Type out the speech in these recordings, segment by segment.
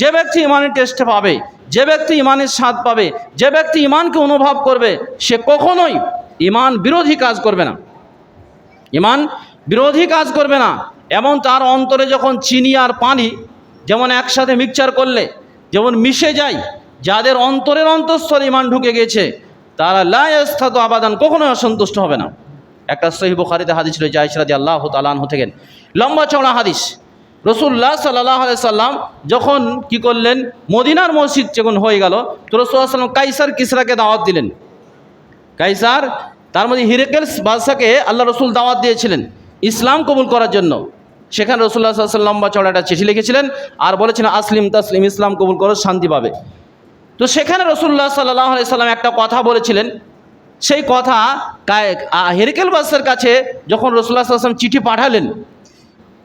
যে ব্যক্তি ইমানের টেস্ট পাবে, যে ব্যক্তি ইমানের স্বাদ পাবে, যে ব্যক্তি ইমানকে অনুভব করবে, সে কখনোই ইমান বিরোধী কাজ করবে না, ইমান বিরোধী কাজ করবে না। এবং তার অন্তরে যখন চিনি আর পানি যেমন একসাথে মিক্সচার করলে যেমন মিশে যায়, যাদের অন্তরের অন্তঃস্থলে ইমান ঢুকে গেছে তারা লা ইয়াসতাতু আবাদান, কখনোই অসন্তুষ্ট হবে না। একটা সহিহ বুখারীতে হাদিস রয়েছে আয়েশা রাদিয়াল্লাহু তাআলা আনহা থেকে, লম্বা চওড়া হাদিস। রাসূলুল্লাহ সাল্লাল্লাহু আলাইহি সাল্লাম যখন কি করলেন, মদিনার মসজিদ যখন হয়ে গেল, তো রাসূলুল্লাহ সাল্লাল্লাহু আলাইহি ওয়াসাল্লাম কাইসার কিসরাকে দাওয়াত দিলেন। কাইসার, তার মধ্যে হিরাক্লিয়াস বাদশাকে আল্লাহ রসুল দাওয়াত দিয়েছিলেন ইসলাম কবুল করার জন্য। সেখানে রাসূলুল্লাহ সাল্লাল্লাহু আলাইহি ওয়াসাল্লাম লম্বা চওড়া একটা চিঠি লিখেছিলেন আর বলেছিলেন আসলিম তাসলিম, ইসলাম কবুল করো শান্তি পাবে। তো সেখানে রাসূলুল্লাহ সাল্লাল্লাহু আলাইহি সাল্লাম একটা কথা বলেছিলেন। সেই কথা হিরাক্লিয়াস বাদশার কাছে যখন রাসূলুল্লাহ সাল্লাল্লাহু আলাইহি ওয়াসাল্লাম চিঠি পাঠালেন,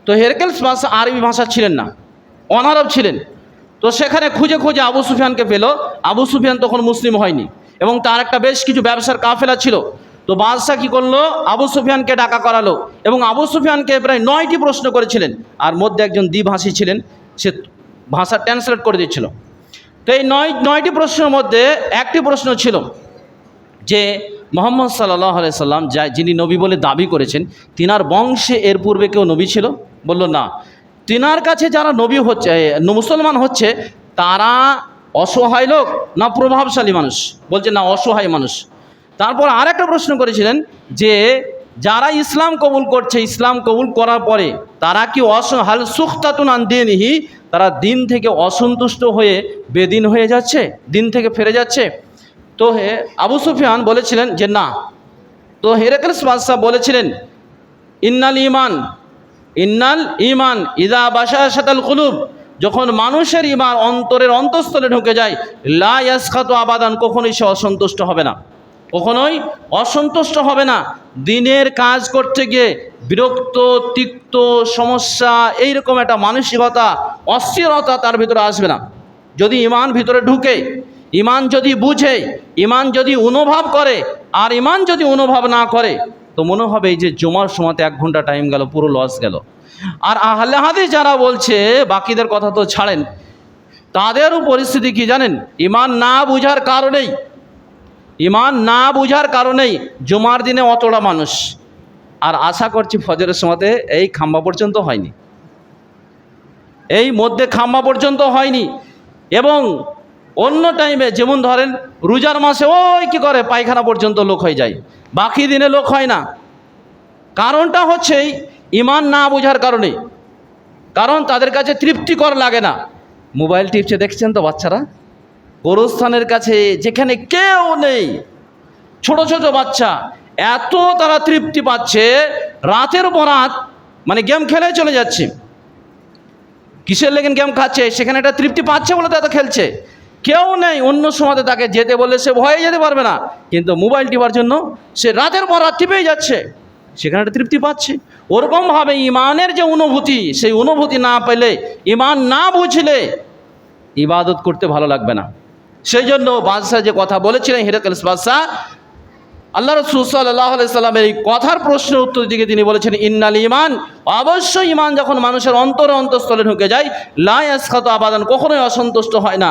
তো হিরাক্লিয়াস বাদশা আরবি ভাষা ছিলেন না, অনারব ছিলেন। তো সেখানে খুঁজে খুঁজে আবু সুফিয়ানকে পেল। আবু সুফিয়ান তখন মুসলিম হয়নি এবং তার একটা বেশ কিছু ব্যবসার কাফেলা ছিল। তো বাদশাহ কী করলো, আবু সুফিয়ানকে ডাকা করালো এবং আবু সুফিয়ানকে প্রায় 9টি প্রশ্ন করেছিলেন। আর মধ্যে একজন দ্বিভাষী ছিলেন, সে ভাষা ট্রান্সলেট করে দিচ্ছিল। তো এই 9টি প্রশ্নের মধ্যে একটি প্রশ্ন ছিল যে মুহাম্মদ সাল্লাল্লাহু আলাইহি সাল্লাম যিনি নবী বলে দাবি করেছেন, তিনার বংশে এর পূর্বে কেউ নবী ছিল? বলল না। তিনার কাছে যারা নবী হচ্ছে, মুসলমান হচ্ছে, তারা অসহায় লোক না প্রভাবশালী মানুষ? বলছে না, অসহায় মানুষ। তারপর আর একটা প্রশ্ন করেছিলেন যে যারা ইসলাম কবুল করছে, ইসলাম কবুল করার পরে তারা কি হাল সুখতাতুন আন দীনিহি, তারা দিন থেকে অসন্তুষ্ট হয়ে বেদিন হয়ে যাচ্ছে, দিন থেকে ফিরে যাচ্ছে? তো আবু সুফিয়ান বলেছিলেন যে না। তো হিরাক্লিয়াস বাদশাহ বলেছিলেন ইন্নাল ইমান ইযা বাশাশাতাল কুলুব, যখন মানুষের ইমান অন্তরের অন্তঃস্থলে ঢুকে যায়, লা ইয়াসখাতু আবাদান, কখনোই সে অসন্তুষ্ট হবে না, কখনোই অসন্তুষ্ট হবে না। দিনের কাজ করতে গিয়ে বিরক্ত, তিক্ত, সমস্যা, এইরকম একটা মানসিকতা, অস্থিরতা তার ভিতরে আসবে না। যদি ইমান ভিতরে ঢুকে, ইমান যদি বুঝে, ইমান যদি অনুভব করে, আর ইমান যদি অনুভব না করে, তো মনে হবে এই যে জুমার সময়তে 1 ঘন্টা টাইম গেল, পুরো লস গেল। আর আহলে হাদিস যারা বলছে, বাকিদের কথা তো ছাড়েন, তাদেরও পরিস্থিতি কি জানেন? ইমান না বুঝার কারণেই, ইমান না বুঝার কারণেই জুমার দিনে অতটা মানুষ, আর আশা করছি ফজরের সময়তে এই খাম্বা পর্যন্ত হয়নি, এই মধ্যে খাম্বা পর্যন্ত হয়নি। এবং অন্য টাইমে যেমন ধরেন রোজার মাসে ওই কি করে পায়খানা পর্যন্ত লোক হয়ে যায়, বাকি দিনে লোক হয় না। কারণটা হচ্ছে ইমান না বোঝার কারণে। কারণ তাদের কাছে তৃপ্তিকর লাগে না। মোবাইল টিপছে, দেখছেন তো বাচ্চারা, গোরস্থানের কাছে যেখানে কেউ নেই, ছোট ছোট বাচ্চা, এত তারা তৃপ্তি পাচ্ছে, রাতের পর রাত মানে গেম খেলে চলে যাচ্ছে। কিসের লেগেন গেম খাচ্ছে? সেখানে একটা তৃপ্তি পাচ্ছে বলে তো এত খেলছে। কেউ নেই, অন্য সময়তে তাকে যেতে বললে সে ভয়ে যেতে পারবে না, কিন্তু মোবাইল টিপার জন্য সে রাতের পর রাত টিপেই যাচ্ছে, সেখানে একটা তৃপ্তি পাচ্ছে। ওরকমভাবে ইমানের যে অনুভূতি, সেই অনুভূতি না পেলে, ইমান না বুঝলে ইবাদত করতে ভালো লাগবে না। সেই জন্য বাদশাহ যে কথা বলেছিলেন, হিরাক্লিয়াস বাদশাহ, আল্লাহ রাসূল সাল্লাল্লাহু আলাইহি সাল্লামের এই কথার প্রশ্নের উত্তর দিকে তিনি বলেছেন ইন্নাল ইমান, অবশ্যই ইমান যখন মানুষের অন্তরে অন্তঃস্থলে ঢুকে যায়, লা ইয়াসখাতু আবাদান, কখনোই অসন্তুষ্ট হয় না।